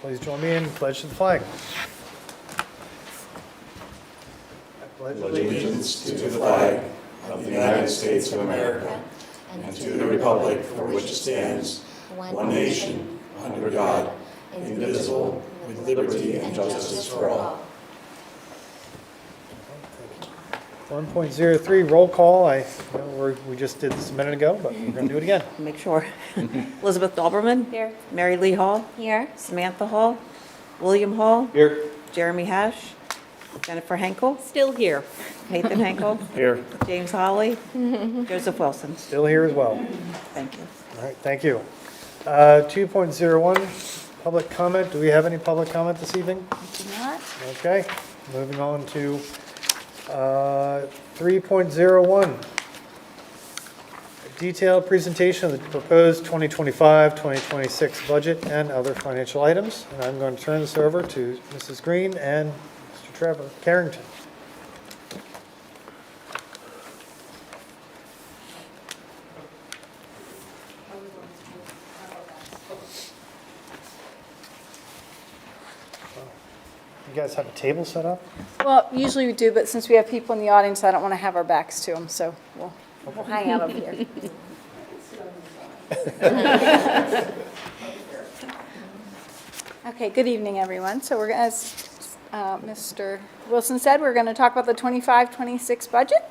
Please join me in pledge to the flag. Allegiance to the flag of the United States of America and to the republic for which it stands, one nation, under God, indivisible, with liberty and justice for all. 1.03 roll call. We just did this a minute ago, but we're going to do it again. Make sure. Elizabeth Doberman. Here. Mary Lee Hall. Here. Samantha Hall. William Hall. Here. Jeremy Hash. Jennifer Henkel. Still here. Nathan Henkel. Here. James Holly. Joseph Wilson. Still here as well. Thank you. All right, thank you. 2.01, public comment. Do we have any public comment this evening? Do not. Okay, moving on to 3.01. Detailed presentation of the proposed 2025-2026 budget and other financial items. And I'm going to turn this over to Mrs. Green and Mr. Trevor Carrington. You guys have a table set up? Well, usually we do, but since we have people in the audience, I don't want to have our backs to them, so we'll hang out over here. Okay, good evening, everyone. So we're, as Mr. Wilson said, we're going to talk about the 25-26 budget.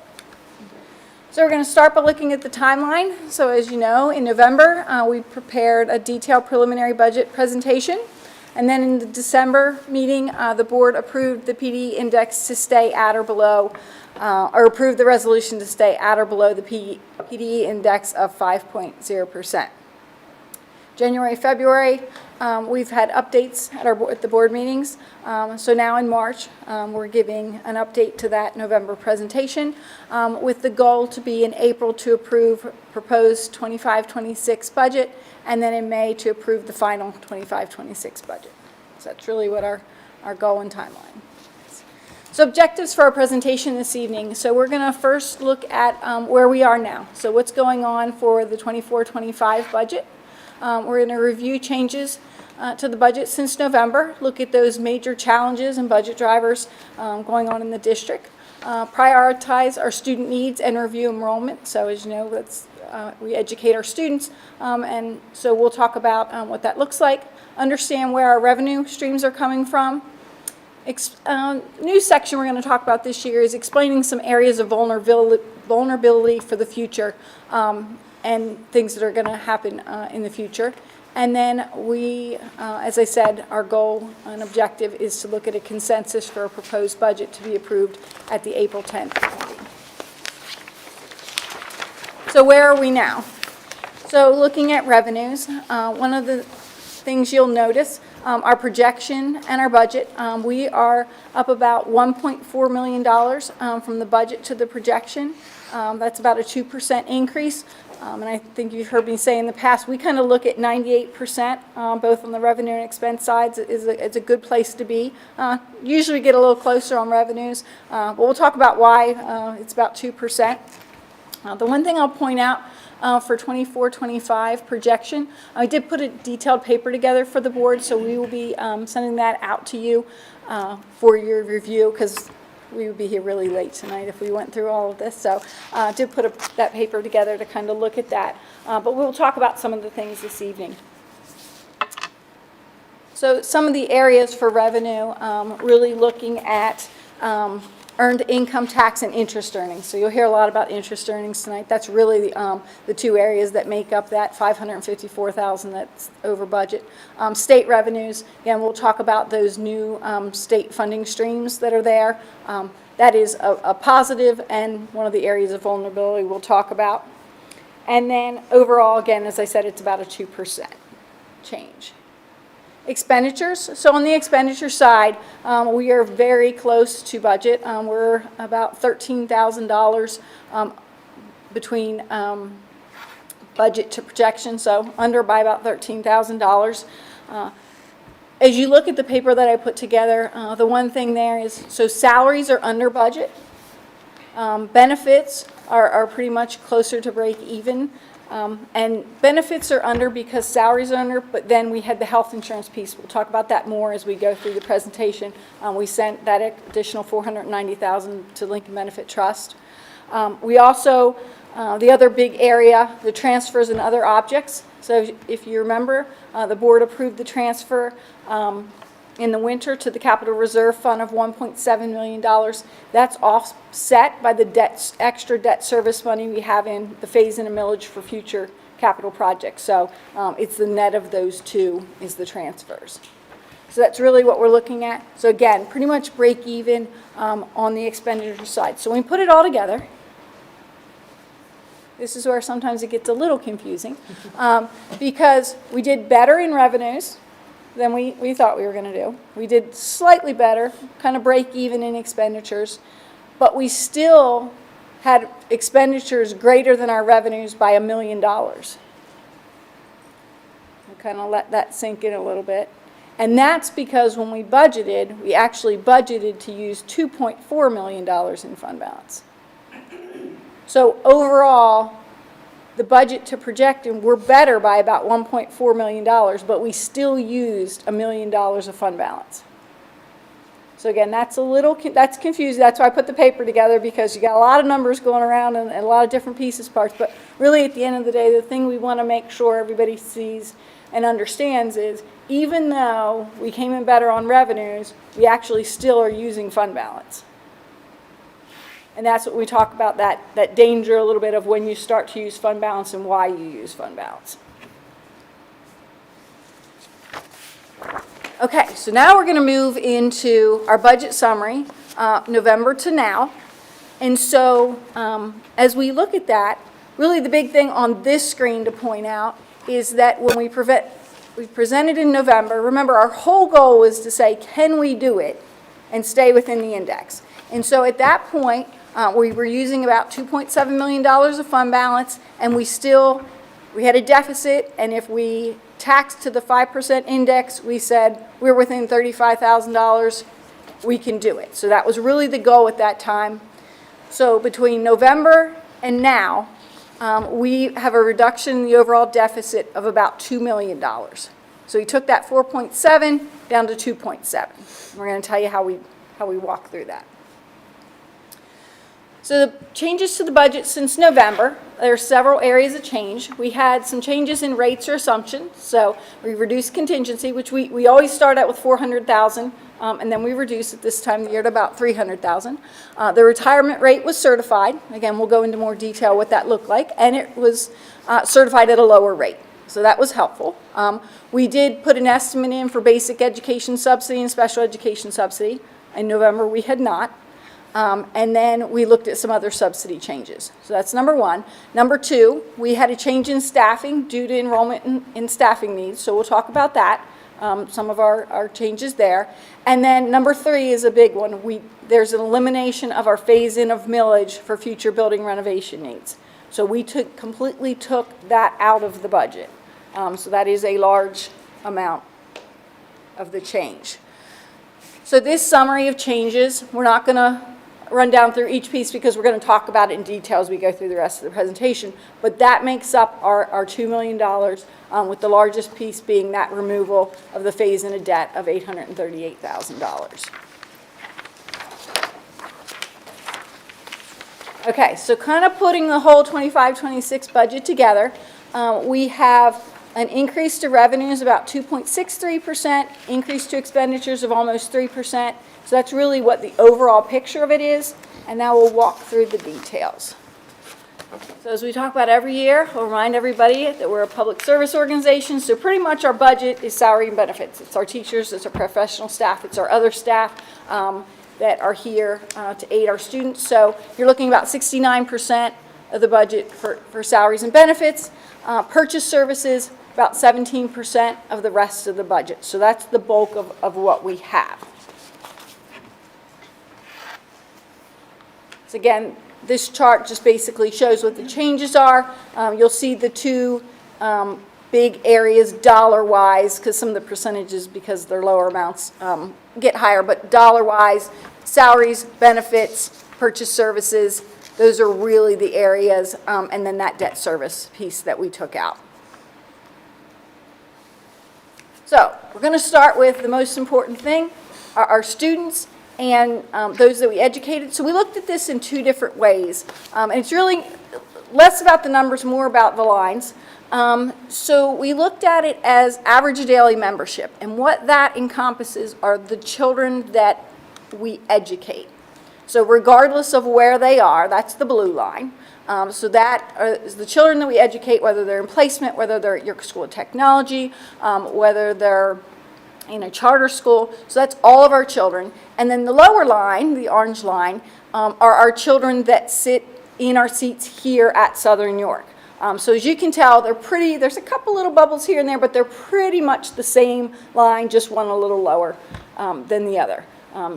So we're going to start by looking at the timeline. So as you know, in November, we prepared a detailed preliminary budget presentation. And then in the December meeting, the board approved the PD index to stay at or below, or approved the resolution to stay at or below the PD index of 5.0%. January, February, we've had updates at the board meetings. So now in March, we're giving an update to that November presentation with the goal to be in April to approve proposed 25-26 budget, and then in May to approve the final 25-26 budget. So that's really what our goal and timeline. So objectives for our presentation this evening. So we're going to first look at where we are now. So what's going on for the 24-25 budget. We're going to review changes to the budget since November, look at those major challenges and budget drivers going on in the district, prioritize our student needs and review enrollment. So as you know, we educate our students, and so we'll talk about what that looks like, understand where our revenue streams are coming from. New section we're going to talk about this year is explaining some areas of vulnerability for the future and things that are going to happen in the future. And then we, as I said, our goal and objective is to look at a consensus for a proposed budget to be approved at the April 10th meeting. So where are we now? So looking at revenues, one of the things you'll notice, our projection and our budget, we are up about $1.4 million from the budget to the projection. That's about a 2% increase. And I think you've heard me say in the past, we kind of look at 98%, both on the revenue and expense sides. It's a good place to be. Usually we get a little closer on revenues, but we'll talk about why it's about 2%. The one thing I'll point out for 24-25 projection, I did put a detailed paper together for the board, so we will be sending that out to you for your review, because we would be here really late tonight if we went through all of this. So I did put that paper together to kind of look at that. But we'll talk about some of the things this evening. So some of the areas for revenue, really looking at earned income tax and interest earnings. So you'll hear a lot about interest earnings tonight. That's really the two areas that make up that $554,000 that's over budget. State revenues, again, we'll talk about those new state funding streams that are there. That is a positive and one of the areas of vulnerability we'll talk about. And then overall, again, as I said, it's about a 2% change. Expenditures. So on the expenditure side, we are very close to budget. We're about $13,000 between budget to projection, so under by about $13,000. As you look at the paper that I put together, the one thing there is, so salaries are under budget. Benefits are pretty much closer to break even. And benefits are under because salaries are under, but then we had the health insurance piece. We'll talk about that more as we go through the presentation. We sent that additional $490,000 to Lincoln Benefit Trust. We also, the other big area, the transfers and other objects. So if you remember, the board approved the transfer in the winter to the Capital Reserve Fund of $1.7 million. That's offset by the extra debt service money we have in the phase-in and millage for future capital projects. So it's the net of those two is the transfers. So that's really what we're looking at. So again, pretty much break even on the expenditure side. So when we put it all together, this is where sometimes it gets a little confusing because we did better in revenues than we thought we were going to do. We did slightly better, kind of break even in expenditures, but we still had expenditures greater than our revenues by $1 million. We'll kind of let that sink in a little bit. And that's because when we budgeted, we actually budgeted to use $2.4 million in fund balance. So overall, the budget to project, and we're better by about $1.4 million, but we still used $1 million of fund balance. So again, that's confusing. That's why I put the paper together, because you got a lot of numbers going around and a lot of different pieces, parts. But really, at the end of the day, the thing we want to make sure everybody sees and understands is, even though we came in better on revenues, we actually still are using fund balance. And that's what we talk about, that danger a little bit of when you start to use fund balance and why you use fund balance. Okay, so now we're going to move into our budget summary, November to now. And so as we look at that, really the big thing on this screen to point out is that when we presented in November, remember our whole goal was to say, can we do it and stay within the index? And so at that point, we were using about $2.7 million of fund balance, and we had a deficit, and if we taxed to the 5% index, we said we're within $35,000, we can do it. So that was really the goal at that time. So between November and now, we have a reduction in the overall deficit of about $2 million. So we took that 4.7 down to 2.7. We're going to tell you how we walk through that. So the changes to the budget since November, there are several areas of change. We had some changes in rates or assumptions. So we reduced contingency, which we always start out with $400,000, and then we reduce it this time of the year to about $300,000. The retirement rate was certified. Again, we'll go into more detail what that looked like, and it was certified at a lower rate. So that was helpful. We did put an estimate in for basic education subsidy and special education subsidy. In November, we had not. And then we looked at some other subsidy changes. So that's number one. Number two, we had a change in staffing due to enrollment in staffing needs. So we'll talk about that, some of our changes there. And then number three is a big one. There's an elimination of our phase-in of millage for future building renovation needs. So we completely took that out of the budget. So that is a large amount of the change. So this summary of changes, we're not going to run down through each piece because we're going to talk about it in detail as we go through the rest of the presentation. But that makes up our $2 million, with the largest piece being that removal of the phase-in of debt of $838,000. Okay, so kind of putting the whole 25-26 budget together, we have an increase to revenues about 2.63%, increase to expenditures of almost 3%. So that's really what the overall picture of it is, and now we'll walk through the details. So as we talk about every year, we'll remind everybody that we're a public service organization, so pretty much our budget is salary and benefits. It's our teachers, it's our professional staff, it's our other staff that are here to aid our students. So you're looking about 69% of the budget for salaries and benefits. Purchase services, about 17% of the rest of the budget. So that's the bulk of what we have. So again, this chart just basically shows what the changes are. You'll see the two big areas dollar-wise, because some of the percentages, because they're lower amounts, get higher. But dollar-wise, salaries, benefits, purchase services, Those are really the areas, and then that debt service piece that we took out. So we're going to start with the most important thing, our students and those that we educated. So we looked at this in two different ways, and it's really less about the numbers, more about the lines. So we looked at it as average daily membership, and what that encompasses are the children that we educate. So regardless of where they are, that's the blue line. So that is the children that we educate, whether they're in placement, whether they're at your school of technology, whether they're in a charter school. So that's all of our children. And then the lower line, the orange line, are our children that sit in our seats here at Southern York. So as you can tell, they're pretty, there's a couple little bubbles here and there, but they're pretty much the same line, just one a little lower than the other.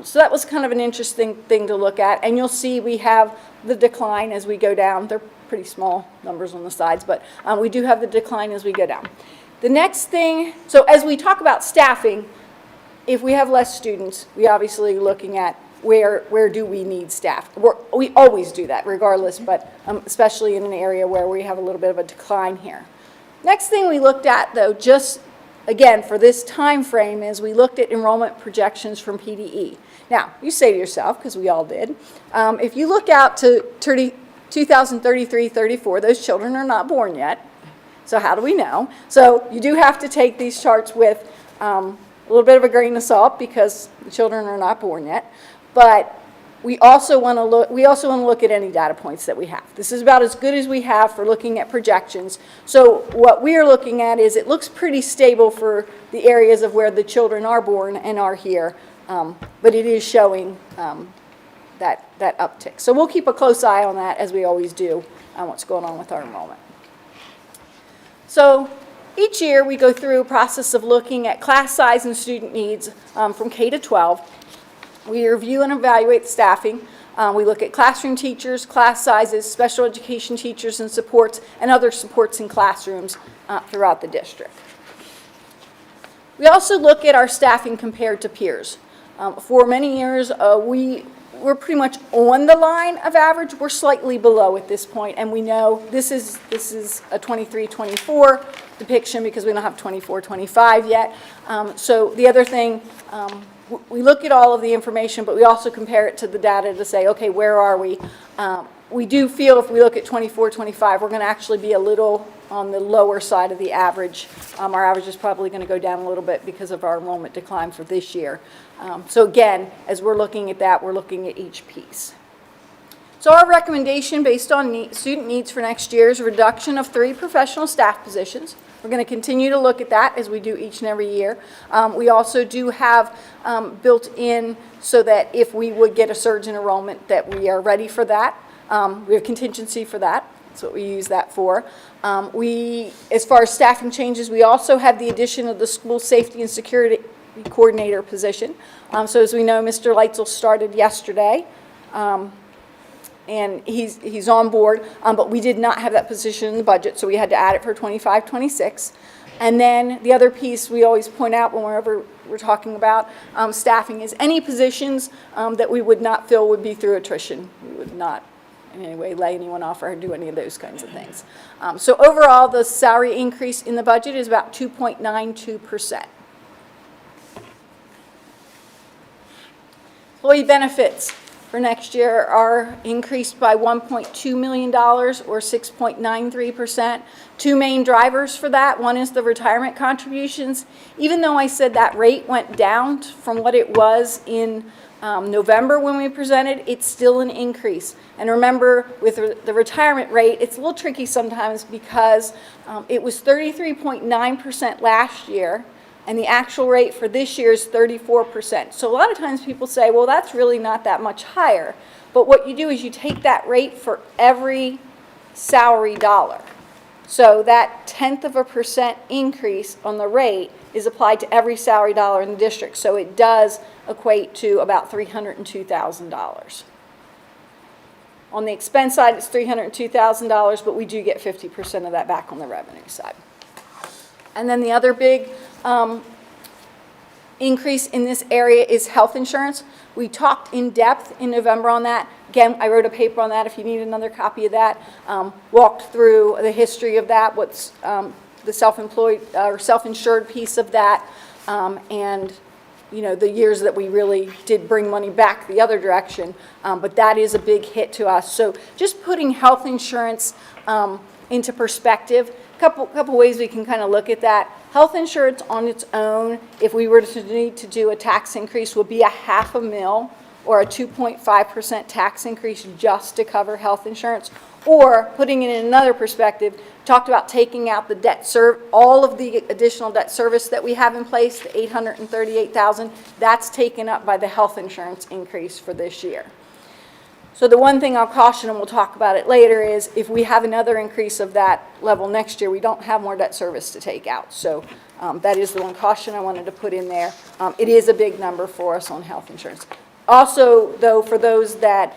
So that was kind of an interesting thing to look at. And you'll see we have the decline as we go down. They're pretty small numbers on the sides, but we do have the decline as we go down. The next thing, so as we talk about staffing, if we have less students, we obviously looking at where do we need staff. We always do that regardless, but especially in an area where we have a little bit of a decline here. Next thing we looked at, though, just again for this time frame, is we looked at enrollment projections from PDE. Now, you say to yourself, because we all did, if you look out to 2033-34, those children are not born yet. So how do we know? So you do have to take these charts with a little bit of a grain of salt because the children are not born yet. But we also want to look at any data points that we have. This is about as good as we have for looking at projections. So what we are looking at is it looks pretty stable for the areas of where the children are born and are here, but it is showing that uptick. So we'll keep a close eye on that, as we always do, on what's going on with our enrollment. So each year we go through a process of looking at class size and student needs from K to 12. We review and evaluate staffing. We look at classroom teachers, class sizes, special education teachers and supports, and other supports in classrooms throughout the district. We also look at our staffing compared to peers. For many years, we're pretty much on the line of average. We're slightly below at this point, and we know this is a 23-24 depiction because we don't have 24-25 yet. So the other thing, we look at all of the information, but we also compare it to the data to say, okay, where are we? We do feel if we look at 24-25, we're going to actually be a little on the lower side of the average. Our average is probably going to go down a little bit because of our enrollment decline for this year. So again, as we're looking at that, we're looking at each piece. So our recommendation based on student needs for next year is a reduction of 3 professional staff positions. We're going to continue to look at that as we do each and every year. We also do have built in so that if we would get a surge in enrollment that we are ready for that. We have contingency for that. That's what we use that for. As far as staffing changes, we also have the addition of the school safety and security coordinator position. So as we know, Mr. Leitzel started yesterday. And he's on board, but we did not have that position in the budget, so we had to add it for 25-26. And then the other piece we always point out whenever we're talking about staffing is any positions that we would not fill would be through attrition. We would not in any way lay anyone off or do any of those kinds of things. So overall, the salary increase in the budget is about 2.92%. Employee benefits for next year are increased by $1.2 million or 6.93%. 2 main drivers for that. One is the retirement contributions. Even though I said that rate went down from what it was in November when we presented, it's still an increase. And remember, with the retirement rate, it's a little tricky sometimes because it was 33.9% last year. And the actual rate for this year is 34%. So a lot of times people say, well, that's really not that much higher. But what you do is you take that rate for every salary dollar. So that 0.1% increase on the rate is applied to every salary dollar in the district. So it does equate to about $302,000. On the expense side, it's $302,000, but we do get 50% of that back on the revenue side. And then the other big increase in this area is health insurance. We talked in depth in November on that. Again, I wrote a paper on that if you need another copy of that. Walked through the history of that, what's the self-employed or self-insured piece of that, and the years that we really did bring money back the other direction, but that is a big hit to us. So just putting health insurance into perspective, couple ways we can kind of look at that. Health insurance on its own, if we were to need to do a tax increase, would be a $500,000 or a 2.5% tax increase just to cover health insurance. Or putting it in another perspective, talked about taking out the all of the additional debt service that we have in place, the $838,000, that's taken up by the health insurance increase for this year. So the one thing I'll caution, and we'll talk about it later, is if we have another increase of that level next year, we don't have more debt service to take out. So that is the one caution I wanted to put in there. It is a big number for us on health insurance. Also, though, for those that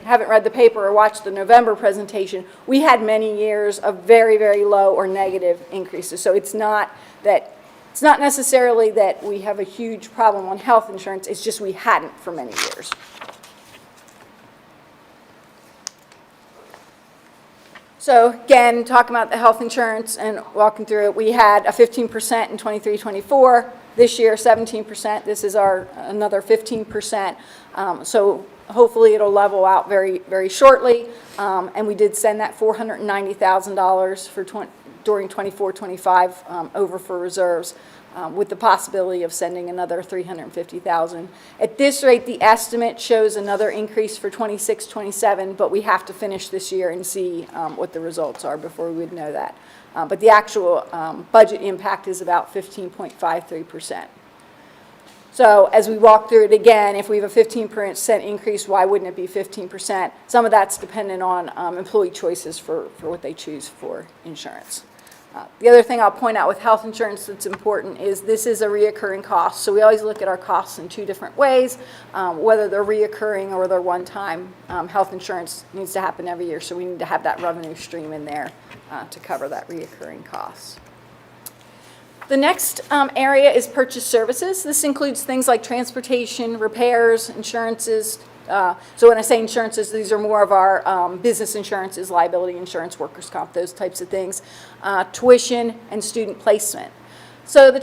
haven't read the paper or watched the November presentation, we had many years of very, very low or negative increases. So it's not necessarily that we have a huge problem on health insurance, it's just we hadn't for many years. So again, talking about the health insurance and walking through it, we had a 15% in 23-24. This year, 17%. This is another 15%. So hopefully it'll level out very, very shortly. And we did send that $490,000 during 24-25 over for reserves, with the possibility of sending another $350,000. At this rate, the estimate shows another increase for 26-27, but we have to finish this year and see what the results are before we would know that. But the actual budget impact is about 15.53%. So as we walk through it again, if we have a 15% increase, why wouldn't it be 15%? Some of that's dependent on employee choices for what they choose for insurance. The other thing I'll point out with health insurance that's important is this is a reoccurring cost. So we always look at our costs in two different ways, whether they're reoccurring or they're one-time. Health insurance needs to happen every year, so we need to have that revenue stream in there to cover that reoccurring costs. The next area is purchase services. This includes things like transportation, repairs, insurances. So when I say insurances, these are more of our business insurances, liability insurance, workers' comp, those types of things, tuition, and student placement. So the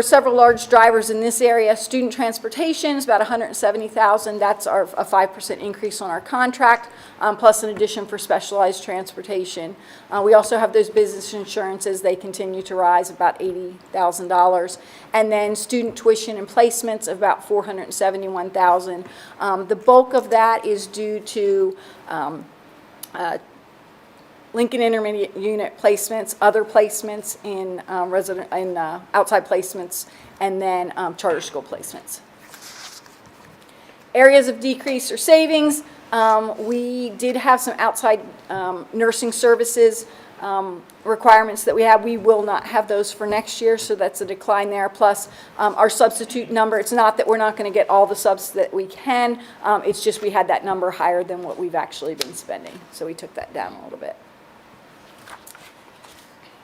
several large drivers in this area, student transportation is about $170,000. That's a 5% increase on our contract, plus an addition for specialized transportation. We also have those business insurances. They continue to rise, about $80,000. And then student tuition and placements of about $471,000. The bulk of that is due to Lincoln Intermediate Unit placements, other placements in outside placements, and then charter school placements. Areas of decrease or savings, we did have some outside nursing services requirements that we have. We will not have those for next year, so that's a decline there. Plus our substitute number, it's not that we're not going to get all the subs that we can, it's just we had that number higher than what we've actually been spending, so we took that down a little bit.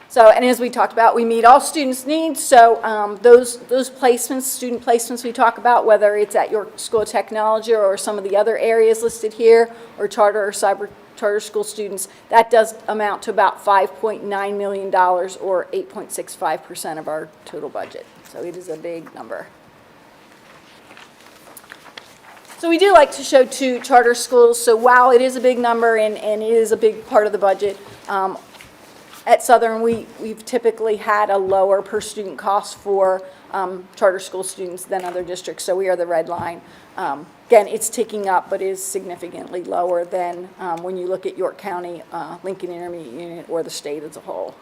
So, and as we talked about, we meet all students' needs. So those placements, student placements we talk about, whether it's at York School of Technology or some of the other areas listed here, or charter or cyber charter school students, that does amount to about $5.9 million or 8.65% of our total budget. So it is a big number. So we do like to show two charter schools. So while it is a big number and it is a big part of the budget, at Southern, we've typically had a lower per student cost for charter school students than other districts, so we are the red line. Again, it's ticking up, but is significantly lower than when you look at York County, Lincoln Intermediate Unit, or the state as a whole.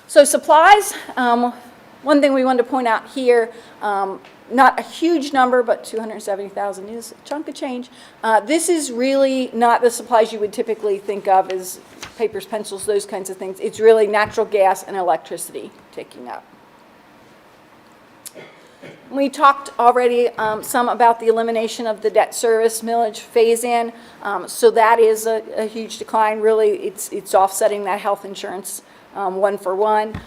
So supplies, one thing we wanted to point out here, not a huge number, but $270,000 is a chunk of change. This is really not the supplies you would typically think of as papers, pencils, those kinds of things. It's really natural gas and electricity ticking up. We talked already some about the elimination of the debt service millage phase-in. So that is a huge decline. Really, it's offsetting that health insurance one for one.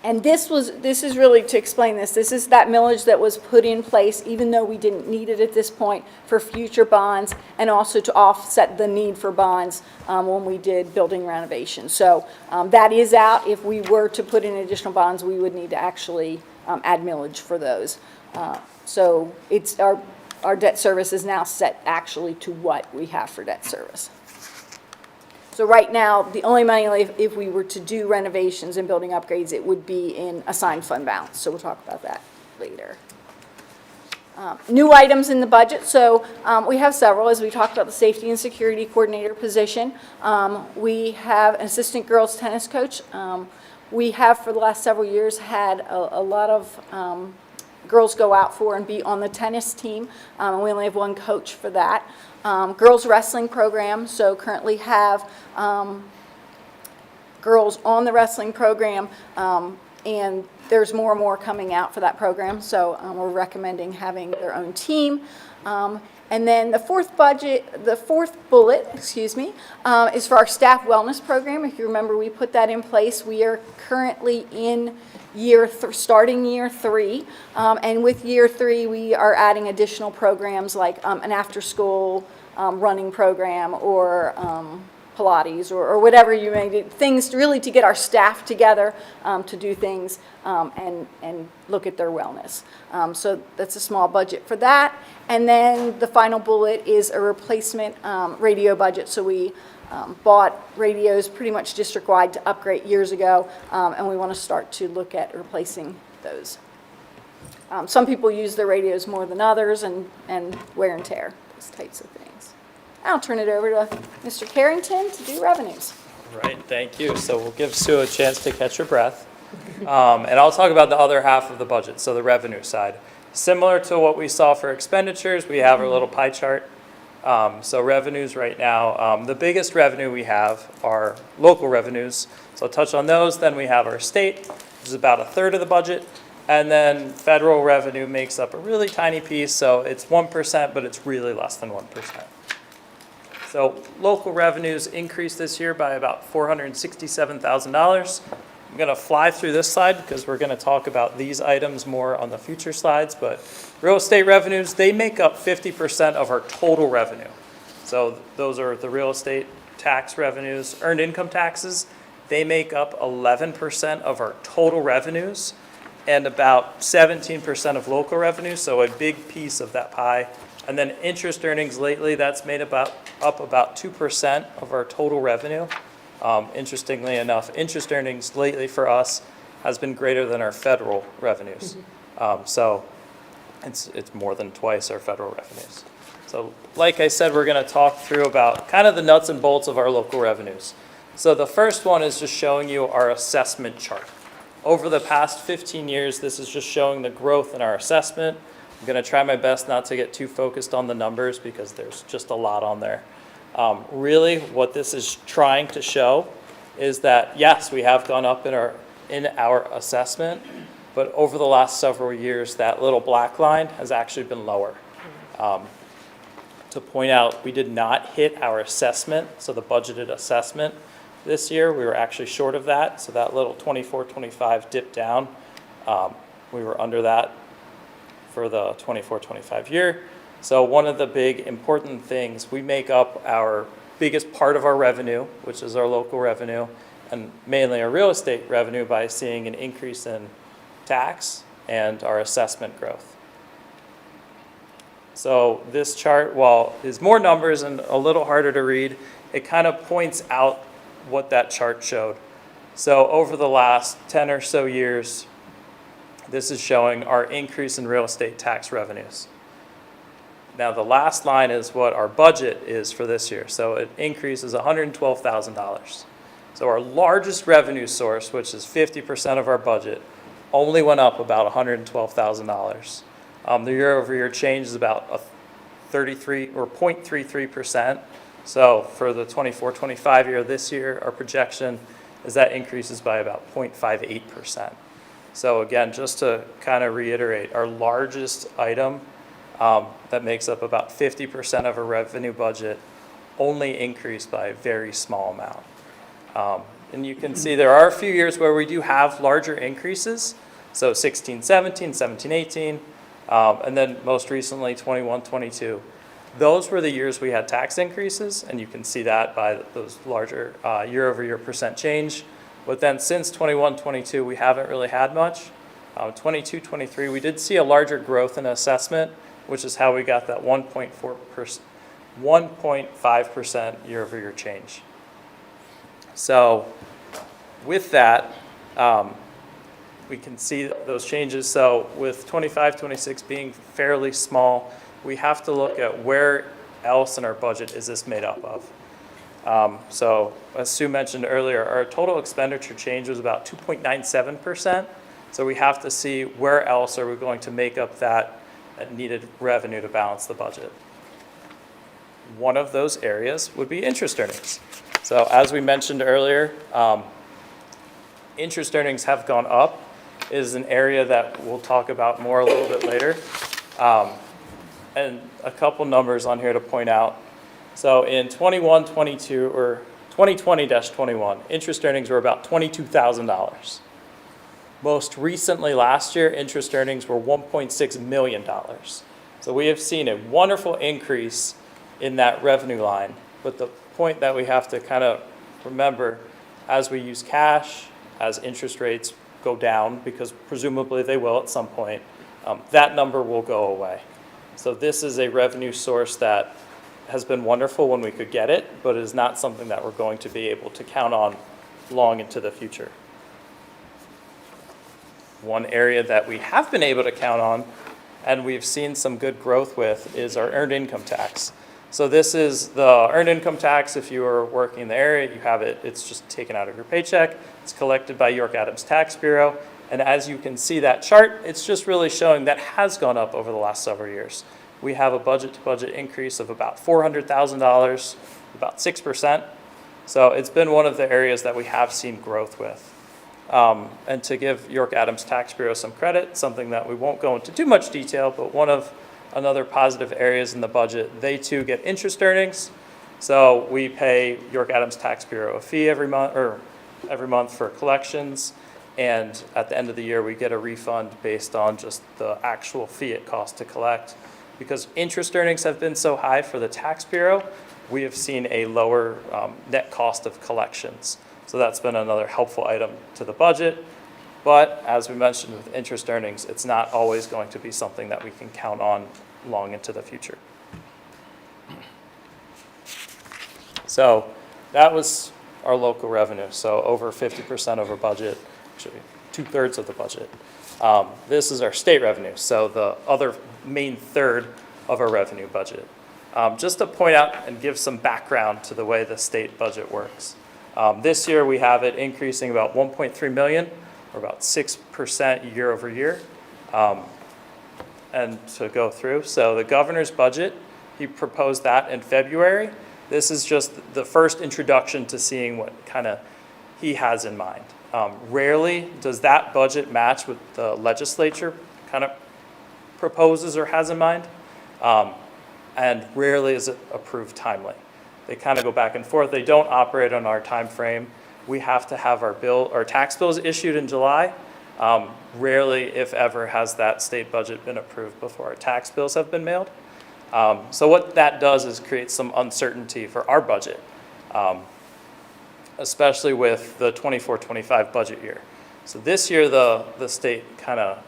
And this is really to explain this. This is that millage that was put in place, even though we didn't need it at this point, for future bonds and also to offset the need for bonds when we did building renovations. So that is out. If we were to put in additional bonds, we would need to actually add millage for those. So it's our debt service is now set actually to what we have for debt service. So right now, the only money, if we were to do renovations and building upgrades, it would be in assigned fund balance. So we'll talk about that later. New items in the budget. So we have several, as we talked about the safety and security coordinator position. We have an assistant girls tennis coach. We have, for the last several years, had a lot of girls go out for and be on the tennis team. And we only have one coach for that. Girls wrestling program, so currently have girls on the wrestling program, and there's more and more coming out for that program, so we're recommending having their own team. And then the fourth bullet, is for our staff wellness program. If you remember, we put that in place. We are currently in starting year 3, and with year 3, we are adding additional programs like an after-school running program or Pilates or whatever you may do, things really to get our staff together to do things and look at their wellness. So that's a small budget for that. And then the final bullet is a replacement radio budget. So we bought radios pretty much district-wide to upgrade years ago, and we want to start to look at replacing those. Some people use their radios more than others, and wear and tear, those types of things. I'll turn it over to Mr. Carrington to do revenues. Right, thank you. So we'll give Sue a chance to catch her breath. And I'll talk about the other half of the budget, so the revenue side. Similar to what we saw for expenditures, we have our little pie chart. So revenues right now, the biggest revenue we have are local revenues. So I'll touch on those. Then we have our state, which is about 1/3 of the budget. And then federal revenue makes up a really tiny piece. So it's 1%, but it's really less than 1%. So local revenues increased this year by about $467,000. I'm going to fly through this slide because we're going to talk about these items more on the future slides. But real estate revenues, they make up 50% of our total revenue. So those are the real estate tax revenues. Earned income taxes, they make up 11% of our total revenues and about 17% of local revenue, so a big piece of that pie. And then interest earnings lately, that's made up about 2% of our total revenue. Interestingly enough, interest earnings lately for us has been greater than our federal revenues. So it's more than twice our federal revenues. So like I said, we're going to talk through about kind of the nuts and bolts of our local revenues. So the first one is just showing you our assessment chart. Over the past 15 years, this is just showing the growth in our assessment. I'm going to try my best not to get too focused on the numbers because there's just a lot on there. Really, what this is trying to show is that, yes, we have gone up in our assessment, but over the last several years, that little black line has actually been lower. To point out, we did not hit our assessment, so the budgeted assessment this year. We were actually short of that, so that little 24-25 dipped down. We were under that for the 24-25 year. So one of the big important things, we make up our biggest part of our revenue, which is our local revenue, and mainly our real estate revenue by seeing an increase in tax and our assessment growth. So this chart, while is more numbers and a little harder to read, it kind of points out what that chart showed. So over the last 10 or so years, this is showing our increase in real estate tax revenues. Now the last line is what our budget is for this year. So it increases $112,000. So our largest revenue source, which is 50% of our budget, only went up about $112,000. The year-over-year change is about 33 or 0.33%. So for the 24-25 year this year, our projection is that increases by about 0.58%. So again, just to kind of reiterate, our largest item that makes up about 50% of our revenue budget only increased by a very small amount. And you can see there are a few years where we do have larger increases. So 16, 17, 17, 18, and then most recently 21, 22. Those were the years we had tax increases, and you can see that by those larger year-over-year percent change. But then since 21, 22, we haven't really had much. 22, 23, we did see a larger growth in assessment, which is how we got that 1.5% year-over-year change. So with that, we can see those changes. So with 25, 26 being fairly small, we have to look at where else in our budget is this made up of. So as Sue mentioned earlier, our total expenditure change was about 2.97%. So we have to see where else are we going to make up that needed revenue to balance the budget. One of those areas would be interest earnings. So as we mentioned earlier, interest earnings have gone up. It is an area that we'll talk about more a little bit later. And a couple numbers on here to point out. So in 21, 22, or 2020-21, interest earnings were about $22,000. Most recently last year, interest earnings were $1.6 million. So we have seen a wonderful increase in that revenue line. But the point that we have to kind of remember, as we use cash, as interest rates go down, because presumably they will at some point, that number will go away. So this is a revenue source that has been wonderful when we could get it, but is not something that we're going to be able to count on long into the future. One area that we have been able to count on, and we've seen some good growth with, is our earned income tax. So this is the earned income tax. If you are working in the area, you have it, it's just taken out of your paycheck. It's collected by York Adams Tax Bureau. And as you can see that chart, it's just really showing that has gone up over the last several years. We have a budget-to-budget increase of about $400,000, about 6%. So it's been one of the areas that we have seen growth with. And to give York Adams Tax Bureau some credit, something that we won't go into too much detail, but one of another positive areas in the budget, they too get interest earnings. So we pay York Adams Tax Bureau a fee every month for collections. And at the end of the year, we get a refund based on just the actual fee it costs to collect. Because interest earnings have been so high for the tax bureau, we have seen a lower net cost of collections. So that's been another helpful item to the budget. But as we mentioned with interest earnings, it's not always going to be something that we can count on long into the future. So that was our local revenue. So over 50% of our budget, actually 2/3 of the budget. This is our state revenue, so the other main third of our revenue budget. Just to point out and give some background to the way the state budget works. This year we have it increasing about 1.3 million, or about 6% year over year. And to go through, so the governor's budget, he proposed that in February. This is just the first introduction to seeing what kind of he has in mind. Rarely does that budget match what the legislature kind of proposes or has in mind, and rarely is it approved timely. They kind of go back and forth. They don't operate on our time frame. We have to have our tax bills issued in July. Rarely, if ever, has that state budget been approved before our tax bills have been mailed. So what that does is create some uncertainty for our budget. Especially with the 24-25 budget year. So this year, the state kind of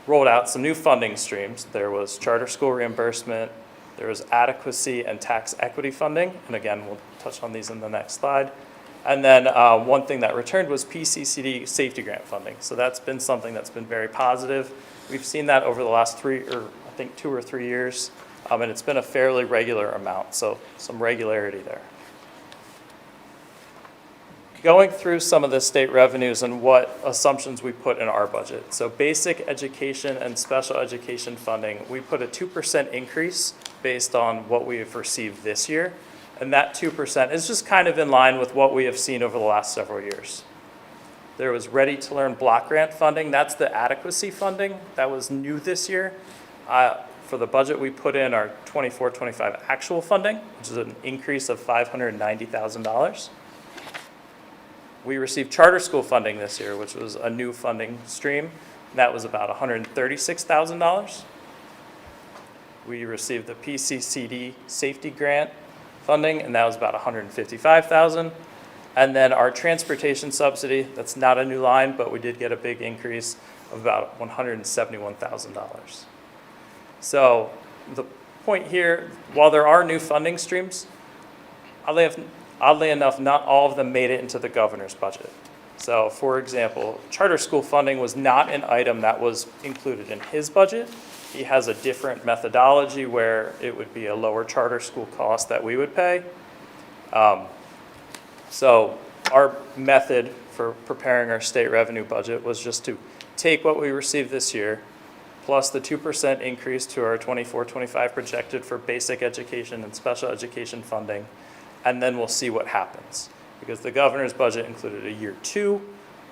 rolled out some new funding streams. There was charter school reimbursement, there was adequacy and tax equity funding, and again, we'll touch on these in the next slide. And then one thing that returned was PCCD safety grant funding. So that's been something that's been very positive. We've seen that over the last 2 or 3 years, and it's been a fairly regular amount, so some regularity there. Going through some of the state revenues and what assumptions we put in our budget. So basic education and special education funding, we put a 2% increase based on what we have received this year. And that 2% is just kind of in line with what we have seen over the last several years. There was Ready to Learn block grant funding. That's the adequacy funding. That was new this year. For the budget, we put in our 24-25 actual funding, which is an increase of $590,000. We received charter school funding this year, which was a new funding stream. That was about $136,000. We received the PCCD safety grant funding, and that was about $155,000. And then our transportation subsidy, that's not a new line, but we did get a big increase of about $171,000. So the point here, while there are new funding streams, oddly enough, not all of them made it into the governor's budget. So for example, charter school funding was not an item that was included in his budget. He has a different methodology where it would be a lower charter school cost that we would pay. So our method for preparing our state revenue budget was just to take what we received this year, plus the 2% increase to our 24-25 projected for basic education and special education funding, and then we'll see what happens. Because the governor's budget included a year 2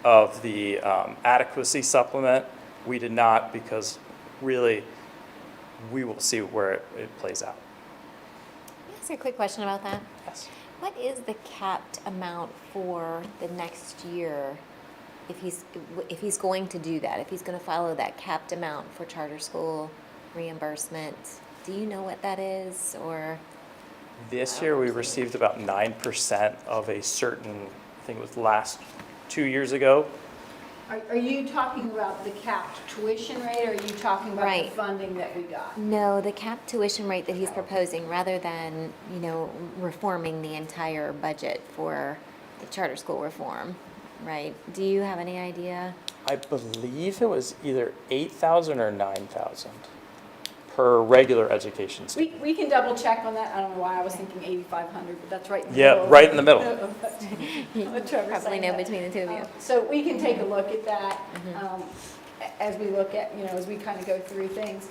of the adequacy supplement. We did not, because really, we will see where it plays out. Can I ask a quick question about that? Yes. What is the capped amount for the next year if he's going to do that, if he's going to follow that capped amount for charter school reimbursement? Do you know what that is, or? This year, we received about 9% of a certain, I think it was last 2 years ago. Are you talking about the capped tuition rate, or are you talking about the Right. funding that we got? No, the capped tuition rate that he's proposing, rather than, reforming the entire budget for the charter school reform, right? Do you have any idea? I believe it was either 8,000 or 9,000 per regular education student. We can double check on that. I don't know why I was thinking 8,500, but that's right in the Yeah, middle. right in the middle. What Trevor's Probably saying know there. between the two of you. So we can take a look at that as we look at, as we kind of go through things.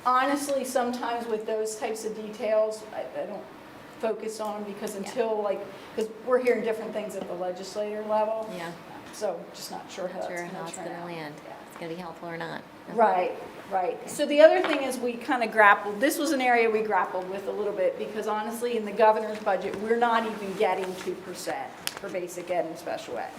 Honestly, sometimes with those types of details, I don't focus on them because because we're hearing different things at the legislator level. Yeah, So just not sure how not that's sure going how to it's turn gonna out. land. Yeah. It's gonna be helpful or not. Right, right. So the other thing is we kind of grappled, this was an area we grappled with a little bit because honestly, in the governor's budget, we're not even getting 2% for basic ed and special ed.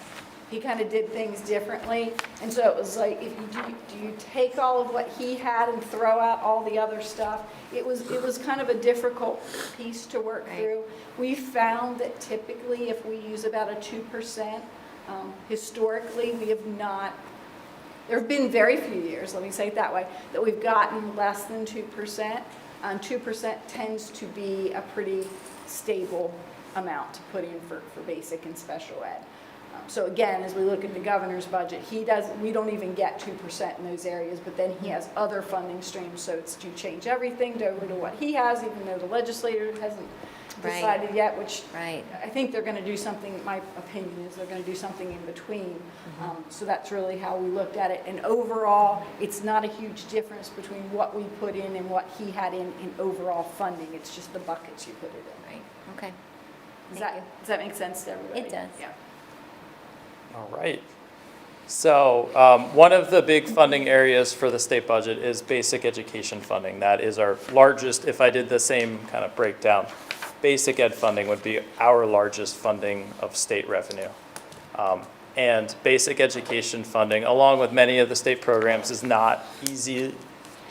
He kind of did things differently. And so it was like, if you do you take all of what he had and throw out all the other stuff? It was kind of a difficult piece to work Right. through. We found that typically if we use about a 2%, historically, we have not, there have been very few years, let me say it that way, that we've gotten less than 2%. 2% tends to be a pretty stable amount to put in for basic and special ed. So again, as we look at the governor's budget, we don't even get 2% in those areas, but then he has other funding streams, so it's to change everything over to what he has, even though the legislator hasn't Right. decided yet, which Right. I think they're going to do something, my opinion is they're going to do something in between. So that's really how we looked at it. And overall, it's not a huge difference between what we put in and what he had in overall funding. It's just the buckets you put it in. Right, okay. Does Thank you. does that make sense to everybody? It does. Yeah. All right. So one of the big funding areas for the state budget is basic education funding. That is our largest, if I did the same kind of breakdown, basic ed funding would be our largest funding of state revenue. And basic education funding, along with many of the state programs, is not easy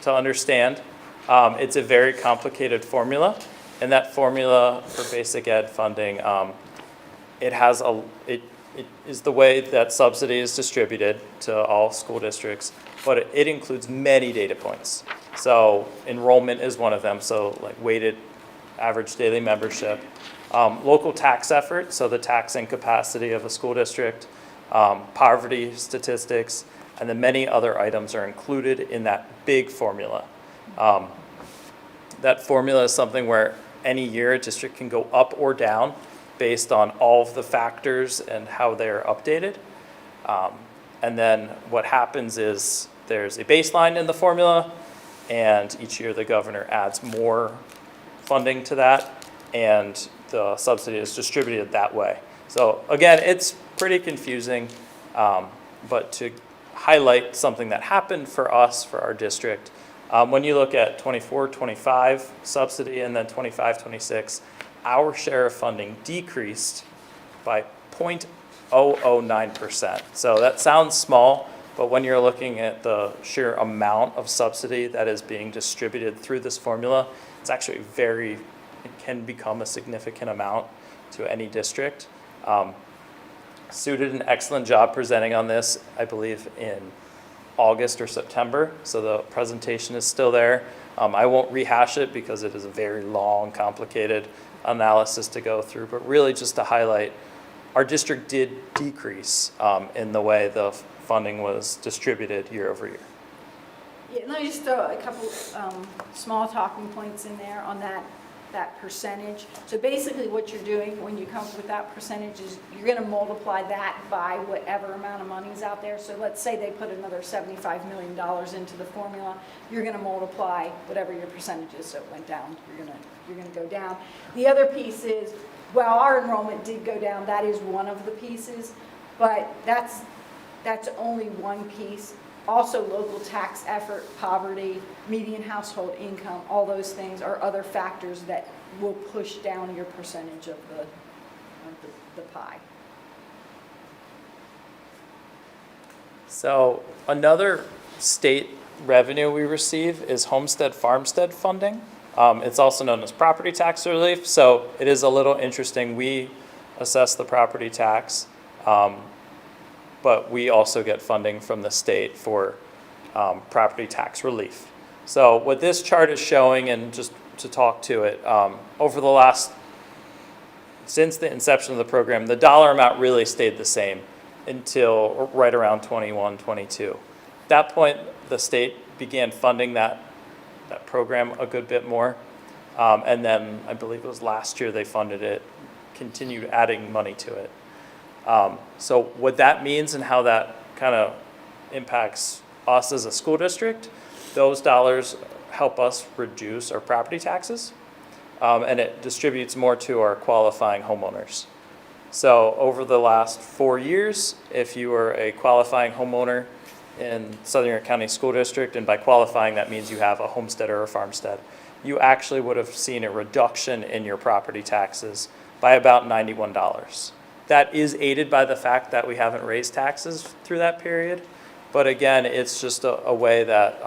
to understand. It's a very complicated formula, and that formula for basic ed funding, it is the way that subsidy is distributed to all school districts, but it includes many data points. So enrollment is one of them, so like weighted average daily membership. Local tax effort, so the taxing capacity of a school district, poverty statistics, and then many other items are included in that big formula. That formula is something where any year a district can go up or down based on all of the factors and how they're updated. And then what happens is there's a baseline in the formula, and each year the governor adds more funding to that, and the subsidy is distributed that way. So again, it's pretty confusing, but to highlight something that happened for us, for our district, when you look at 24-25 subsidy and then 25-26, our share of funding decreased by .009%. So that sounds small, but when you're looking at the sheer amount of subsidy that is being distributed through this formula, it's actually it can become a significant amount to any district. Sue did an excellent job presenting on this, I believe, in August or September, so the presentation is still there. I won't rehash it because it is a very long, complicated analysis to go through, but really just to highlight, our district did decrease in the way the funding was distributed year over year. Yeah, let me just throw a couple small talking points in there on that percentage. So basically what you're doing when you come up with that percentage is you're going to multiply that by whatever amount of money is out there. So let's say they put another $75 million into the formula. You're going to multiply whatever your percentage is. So it went down. You're going to go down. The other piece is, well, our enrollment did go down. That is one of the pieces, but that's only one piece. Also, local tax effort, poverty, median household income, all those things are other factors that will push down your percentage of the pie. So another state revenue we receive is homestead farmstead funding. It's also known as property tax relief. So it is a little interesting. We assess the property tax, but we also get funding from the state for property tax relief. So what this chart is showing, and just to talk to it, since the inception of the program, the dollar amount really stayed the same until right around 21, 22. At that point, the state began funding that program a good bit more. And then I believe it was last year they funded it, continued adding money to it. So what that means and how that kind of impacts us as a school district, those dollars help us reduce our property taxes, and it distributes more to our qualifying homeowners. So over the last 4 years, if you were a qualifying homeowner in Southern York County School District, and by qualifying that means you have a homestead or a farmstead, you actually would have seen a reduction in your property taxes by about $91. That is aided by the fact that we haven't raised taxes through that period. But again, it's just a way that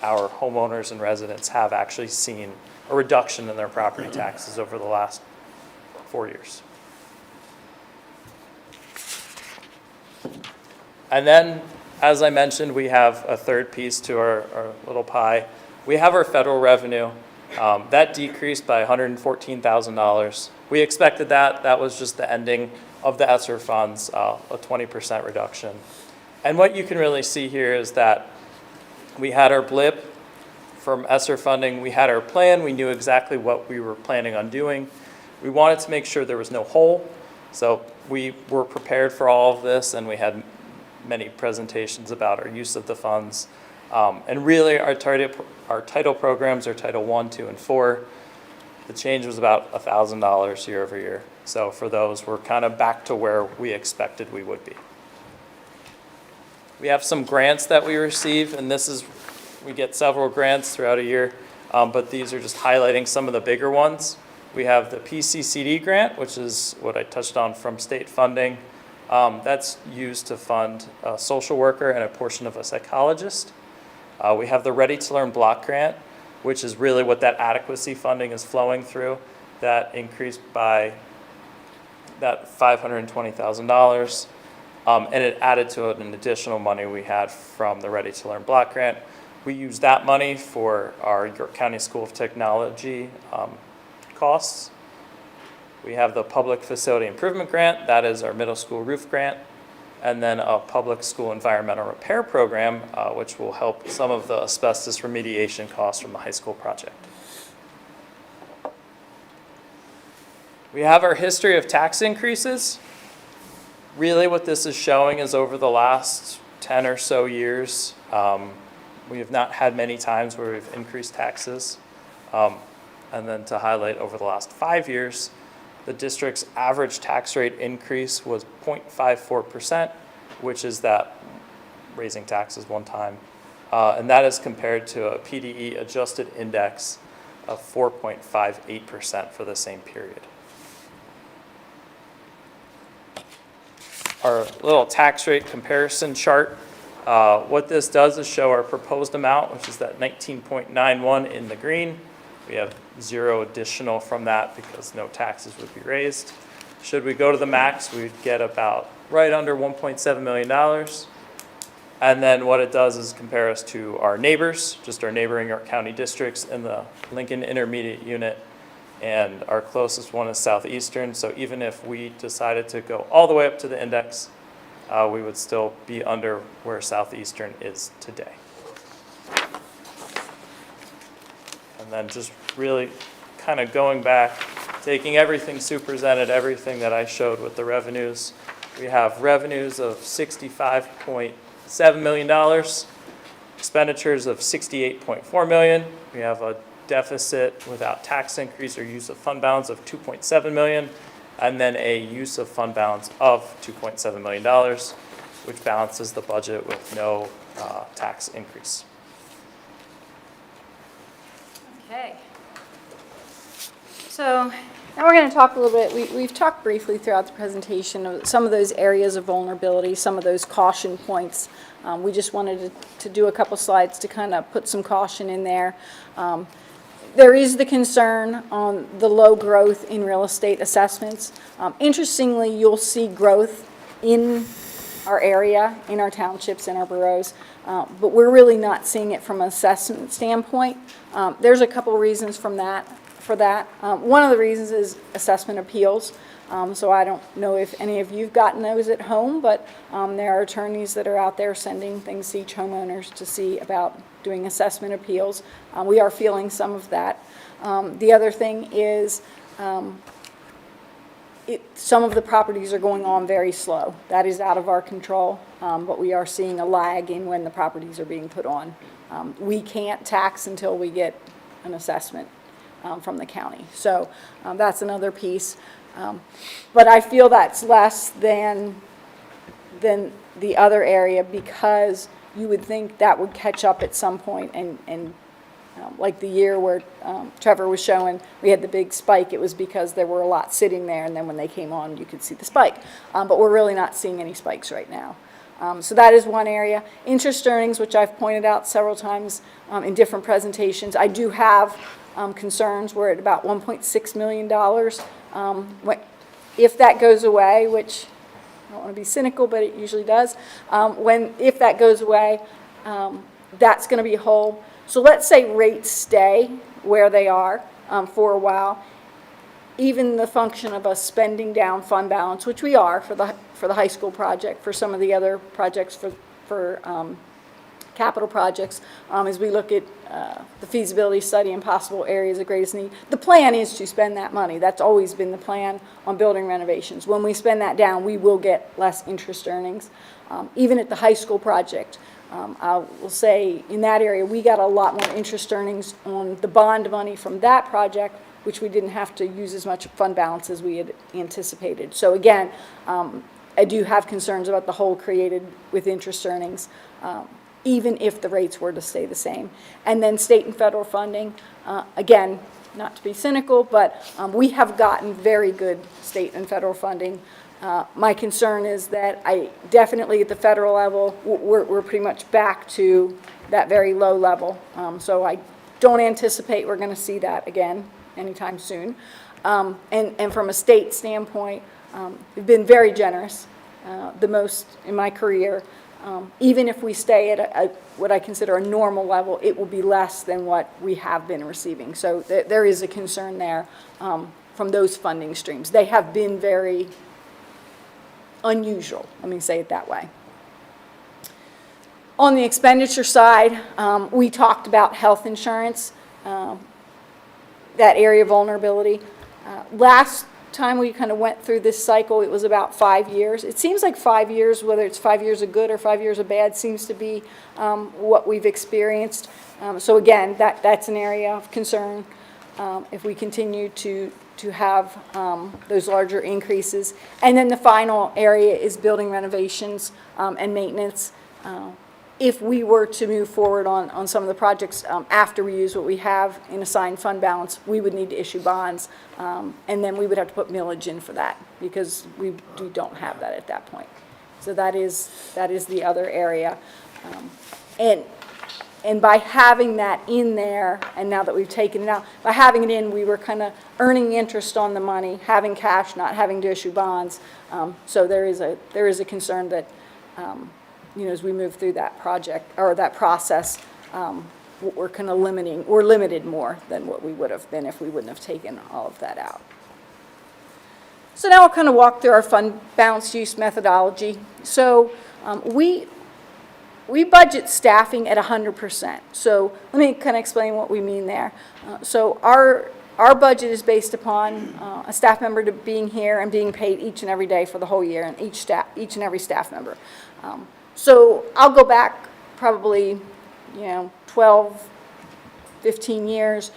our homeowners and residents have actually seen a reduction in their property taxes over the last 4 years. And then, as I mentioned, we have a third piece to our little pie. We have our federal revenue. That decreased by $114,000. We expected that. That was just the ending of the ESSER funds, a 20% reduction. And what you can really see here is that we had our blip from ESSER funding. We had our plan. We knew exactly what we were planning on doing. We wanted to make sure there was no hole. So we were prepared for all of this, and we had many presentations about our use of the funds. And really, our title programs are Title I, II, and IV. The change was about $1,000 year over year. So for those, we're kind of back to where we expected we would be. We have some grants that we receive, and we get several grants throughout a year, but these are just highlighting some of the bigger ones. We have the PCCD grant, which is what I touched on from state funding. That's used to fund a social worker and a portion of a psychologist. We have the Ready to Learn block grant, which is really what that adequacy funding is flowing through. That increased by that $520,000. And it added to it an additional money we had from the Ready to Learn block grant. We use that money for our York County School of Technology costs. We have the Public Facility Improvement Grant. That is our middle school roof grant. And then a public school environmental repair program, which will help some of the asbestos remediation costs from the high school project. We have our history of tax increases. Really what this is showing is over the last 10 or so years, we have not had many times where we've increased taxes. And then to highlight over the last 5 years, the district's average tax rate increase was 0.54%, which is that raising taxes one time. And that is compared to a PDE adjusted index of 4.58% for the same period. our little tax rate comparison chart. What this does is show our proposed amount, which is that 19.91 in the green. We have 0 additional from that because no taxes would be raised. Should we go to the max, we'd get about right under $1.7 million. And then what it does is compare us to our neighbors, just our neighboring York County districts in the Lincoln Intermediate Unit. And our closest one is Southeastern. So even if we decided to go all the way up to the index, we would still be under where Southeastern is today. And then just really kind of going back, taking everything Sue presented, everything that I showed with the revenues. We have revenues of $65.7 million, expenditures of $68.4 million. We have a deficit without tax increase or use of fund balance of $2.7 million, and then a use of fund balance of $2.7 million, which balances the budget with no tax increase. Okay. So now we're going to talk a little bit, we've talked briefly throughout the presentation of some of those areas of vulnerability, some of those caution points. We just wanted to do a couple slides to kind of put some caution in there. There is the concern on the low growth in real estate assessments. Interestingly, you'll see growth in our area, in our townships, in our boroughs, but we're really not seeing it from an assessment standpoint. There's a couple reasons for that. One of the reasons is assessment appeals. So I don't know if any of you've gotten those at home, but there are attorneys that are out there sending things to each homeowners to see about doing assessment appeals. We are feeling some of that. The other thing is some of the properties are going on very slow. That is out of our control, but we are seeing a lag in when the properties are being put on. We can't tax until we get an assessment from the county. So that's another piece. But I feel that's less than the other area because you would think that would catch up at some point and like the year where Trevor was showing, we had the big spike, it was because there were a lot sitting there, and then when they came on, you could see the spike. But we're really not seeing any spikes right now. So that is one area. Interest earnings, which I've pointed out several times in different presentations, I do have concerns. We're at about $1.6 million. If that goes away, which I don't want to be cynical, but it usually does, if that goes away, that's going to be a hole. So let's say rates stay where they are for a while. Even the function of us spending down fund balance, which we are for the high school project, for some of the other projects for capital projects, as we look at the feasibility study and possible areas of greatest need. The plan is to spend that money. That's always been the plan on building renovations. When we spend that down, we will get less interest earnings. Even at the high school project, I will say in that area, we got a lot more interest earnings on the bond money from that project, which we didn't have to use as much fund balance as we had anticipated. So again, I do have concerns about the hole created with interest earnings, even if the rates were to stay the same. And then state and federal funding, again, not to be cynical, but we have gotten very good state and federal funding. My concern is that I definitely at the federal level, we're pretty much back to that very low level. So I don't anticipate we're going to see that again anytime soon. And from a state standpoint, we've been very generous, the most in my career. Even if we stay at what I consider a normal level, it will be less than what we have been receiving. So there is a concern there from those funding streams. They have been very unusual, let me say it that way. On the expenditure side, we talked about health insurance, that area of vulnerability. Last time we kind of went through this cycle, it was about 5 years. It seems like 5 years, whether it's 5 years of good or 5 years of bad, seems to be what we've experienced. So again, that's an area of concern if we continue to have those larger increases. And then the final area is building renovations and maintenance. If we were to move forward on some of the projects after we use what we have in assigned fund balance, we would need to issue bonds, and then we would have to put millage in for that because we don't have that at that point. So that is the other area. And by having that in there, and now that we've taken it out, by having it in, we were kind of earning interest on the money, having cash, not having to issue bonds. So there is a concern that, as we move through that project, or that process, we're kind of limited more than what we would have been if we wouldn't have taken all of that out. So now I'll kind of walk through our fund balance use methodology. So we budget staffing at 100%. So let me kind of explain what we mean there. So our budget is based upon a staff member being here and being paid each and every day for the whole year, and each and every staff member. So I'll go back probably 12, 15 years.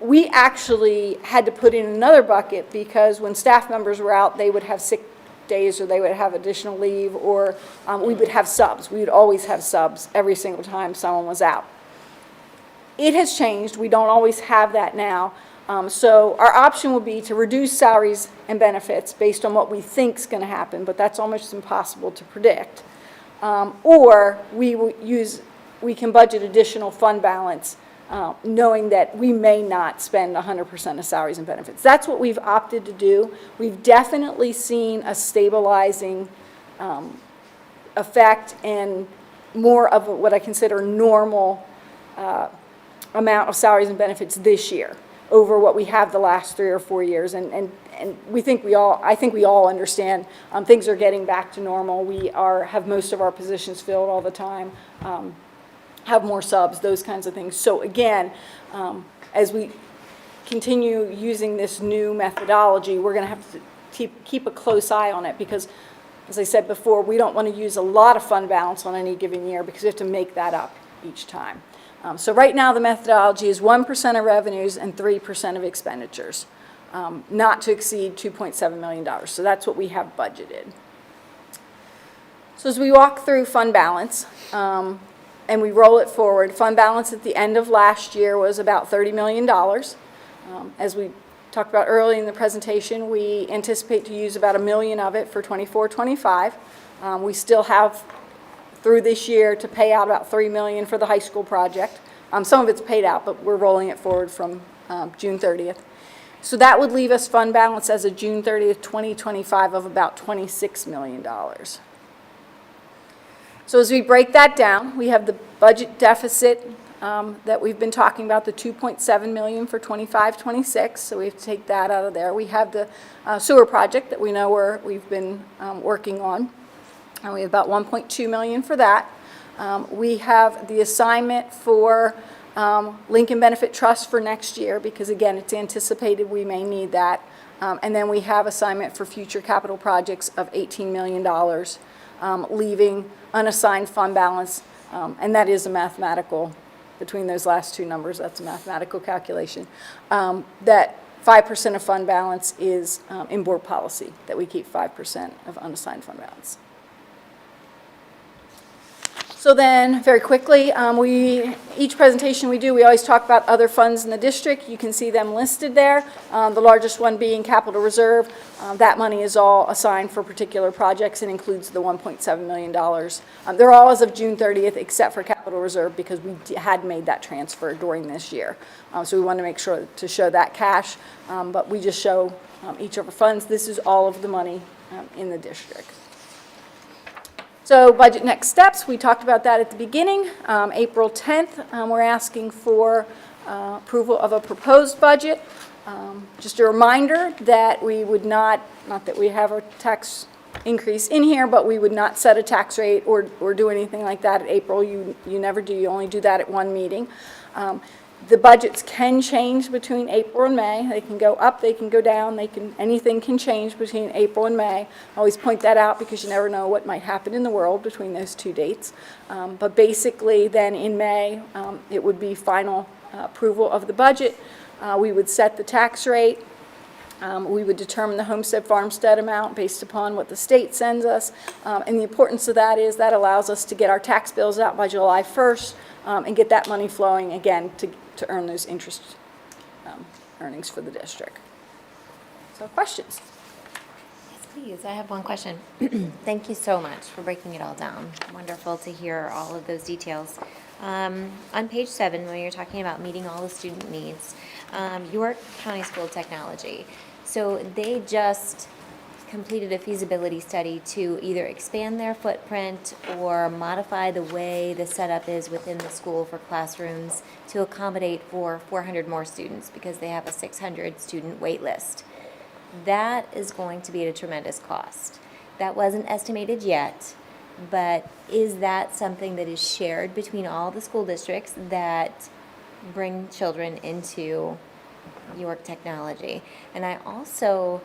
We actually had to put in another bucket because when staff members were out, they would have sick days or they would have additional leave, or we would have subs. We would always have subs every single time someone was out. It has changed. We don't always have that now. So our option would be to reduce salaries and benefits based on what we think is going to happen, but that's almost impossible to predict. Or we can budget additional fund balance, knowing that we may not spend 100% of salaries and benefits. That's what we've opted to do. We've definitely seen a stabilizing effect and more of what I consider normal amount of salaries and benefits this year over what we have the last 3 or 4 years. And I think we all understand things are getting back to normal. We have most of our positions filled all the time. Have more subs, those kinds of things. So again, as we continue using this new methodology, we're going to have to keep a close eye on it because, as I said before, we don't want to use a lot of fund balance on any given year because we have to make that up each time. So right now the methodology is 1% of revenues and 3% of expenditures, not to exceed $2.7 million. So that's what we have budgeted. So as we walk through fund balance, and we roll it forward, fund balance at the end of last year was about $30 million. As we talked about early in the presentation, we anticipate to use about $1 million of it for 24-25. We still have through this year to pay out about $3 million for the high school project. Some of it's paid out, but we're rolling it forward from June 30th. So that would leave us fund balance as of June 30th, 2025 of about $26 million. So as we break that down, we have the budget deficit that we've been talking about, the $2.7 million for 25-26. So we have to take that out of there. We have the sewer project that we know we've been working on. And we have about $1.2 million for that. We have the assignment for Lincoln Benefit Trust for next year because, again, it's anticipated we may need that. And then we have assignment for future capital projects of $18 million, leaving unassigned fund balance, and that is a mathematical, between those last two numbers, that's a mathematical calculation, that 5% of fund balance is in board policy, that we keep 5% of unassigned fund balance. So then, very quickly, each presentation we do, we always talk about other funds in the district. You can see them listed there. The largest one being capital reserve. That money is all assigned for particular projects and includes the $1.7 million. They're all as of June 30th except for capital reserve because we had made that transfer during this year. So we want to make sure to show that cash, but we just show each of our funds. This is all of the money in the district. So budget next steps, we talked about that at the beginning. April 10th, we're asking for approval of a proposed budget. Just a reminder that we would not that we have a tax increase in here, but we would not set a tax rate or do anything like that at April. You never do, you only do that at one meeting. The budgets can change between April and May. They can go up, they can go down, anything can change between April and May. I always point that out because you never know what might happen in the world between those two dates. But basically then in May, it would be final approval of the budget. We would set the tax rate. We would determine the homestead farmstead amount based upon what the state sends us. And the importance of that is that allows us to get our tax bills out by July 1st and get that money flowing again to earn those interest earnings for the district. So questions? Please, I have one question. Thank you so much for breaking it all down. Wonderful to hear all of those details. On page 7, when you're talking about meeting all the student needs, York County School of Technology. So they just completed a feasibility study to either expand their footprint or modify the way the setup is within the school for classrooms to accommodate for 400 more students because they have a 600 student wait list. That is going to be at a tremendous cost. That wasn't estimated yet, but is that something that is shared between all the school districts that bring children into York Technology? And I also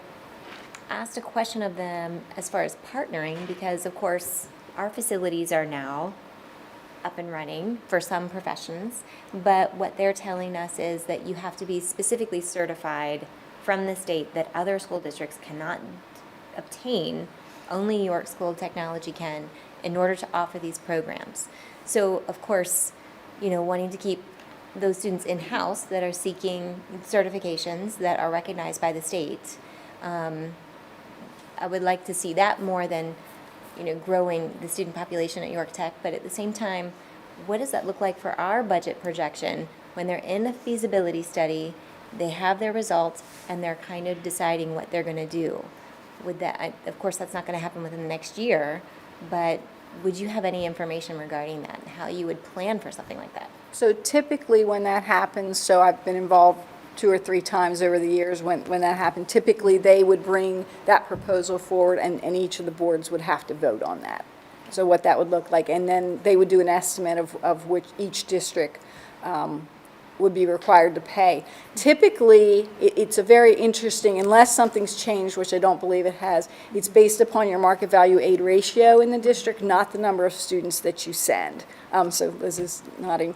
asked a question of them as far as partnering, because of course our facilities are now up and running for some professions, but what they're telling us is that you have to be specifically certified from the state that other school districts cannot obtain. Only York School of Technology can, in order to offer these programs. So of course, wanting to keep those students in-house that are seeking certifications that are recognized by the state, I would like to see that more than, growing the student population at York Tech. But at the same time, what does that look like for our budget projection when they're in a feasibility study, they have their results, and they're kind of deciding what they're going to do? Would that, of course, that's not going to happen within the next year, but would you have any information regarding that and how you would plan for something like that? So typically when that happens, so I've been involved 2 or 3 times over the years when that happened, typically they would bring that proposal forward and each of the boards would have to vote on that. So what that would look like, and then they would do an estimate of which each district would be required to pay. Typically, it's a very interesting, unless something's changed, which I don't believe it has, it's based upon your market value aid ratio in the district, not the number of students that you send. So Liz is nodding.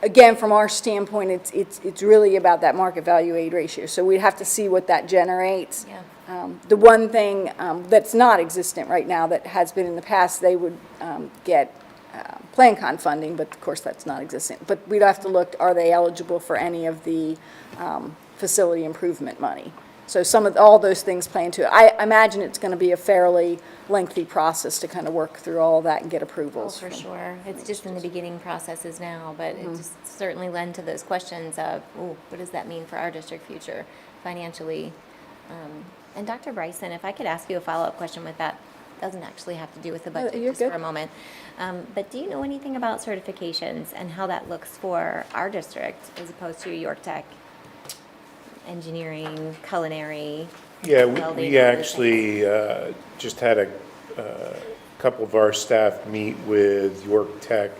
Again, from our standpoint, it's really about that market value aid ratio. So we'd have to see what that generates. Yeah. The one thing that's not existent right now that has been in the past, they would get Plan-Con funding, but of course that's not existent. But we'd have to look, are they eligible for any of the facility improvement money? So all those things play into it. I imagine it's going to be a fairly lengthy process to kind of work through all that and get Oh, approvals. for sure. It's just in the beginning processes now, but it just certainly lend to those questions of, what does that mean for our district future financially? And Dr. Bryson, if I could ask you a follow-up question with that, doesn't actually have to do with the budget you're just for good. a moment. But do you know anything about certifications and how that looks for our district as opposed to York Tech? Engineering, culinary? Yeah, welding, we all those actually just had a couple of our staff meet with York Tech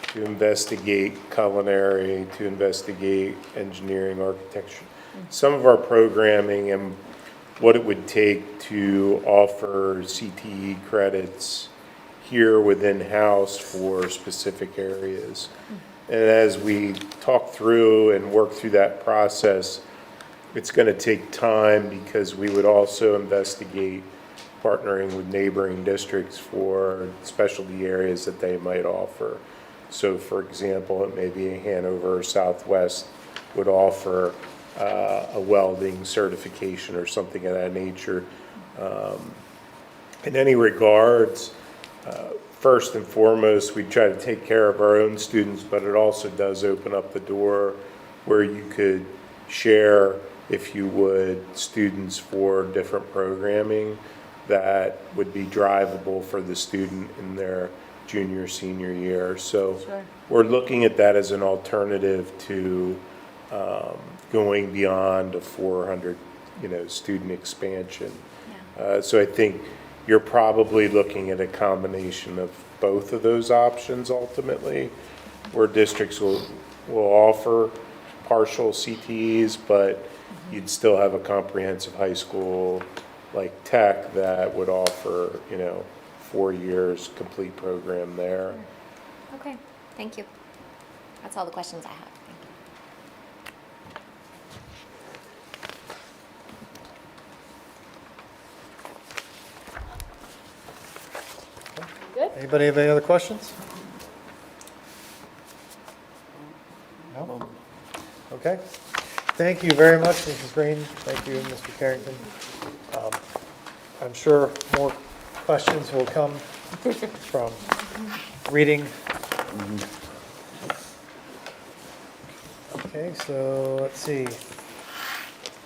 to investigate culinary, to investigate engineering, architecture, some of our programming and what it would take to offer CTE credits here within house for specific areas. And as we talk through and work through that process, it's going to take time because we would also investigate partnering with neighboring districts for specialty areas that they might offer. So for example, it may be Hanover or Southwest would offer a welding certification or something of that nature. In any regards, first and foremost, we try to take care of our own students, but it also does open up the door where you could share, if you would, students for different programming that would be drivable for the student in their junior, senior year. So we're looking at that as an alternative to going beyond a 400, student expansion. So I think you're probably looking at a combination of both of those options ultimately, where districts will offer partial CTEs, but you'd still have a comprehensive high school like Tech that would offer, 4 years complete program there. Okay, thank you. That's all the questions I have. Thank you. Anybody have any other questions? No? Okay. Thank you very much, Mrs. Green. Thank you, Mr. Carrington. I'm sure more questions will come from reading. Okay, so let's see.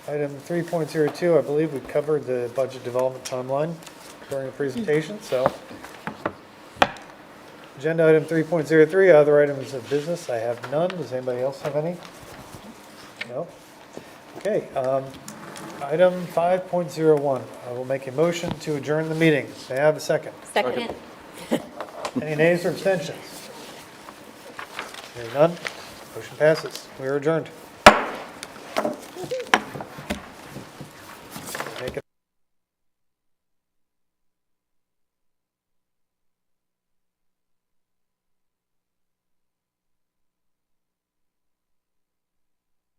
Item 3.02, I believe we covered the budget development timeline during the presentation, so. Agenda item 3.03, other items of business, I have none. Does anybody else have any? No? Okay, item 5.01, I will make a motion to adjourn the meeting. May I have a second? Second. Any nays or abstentions? Hearing none, motion passes. We are adjourned.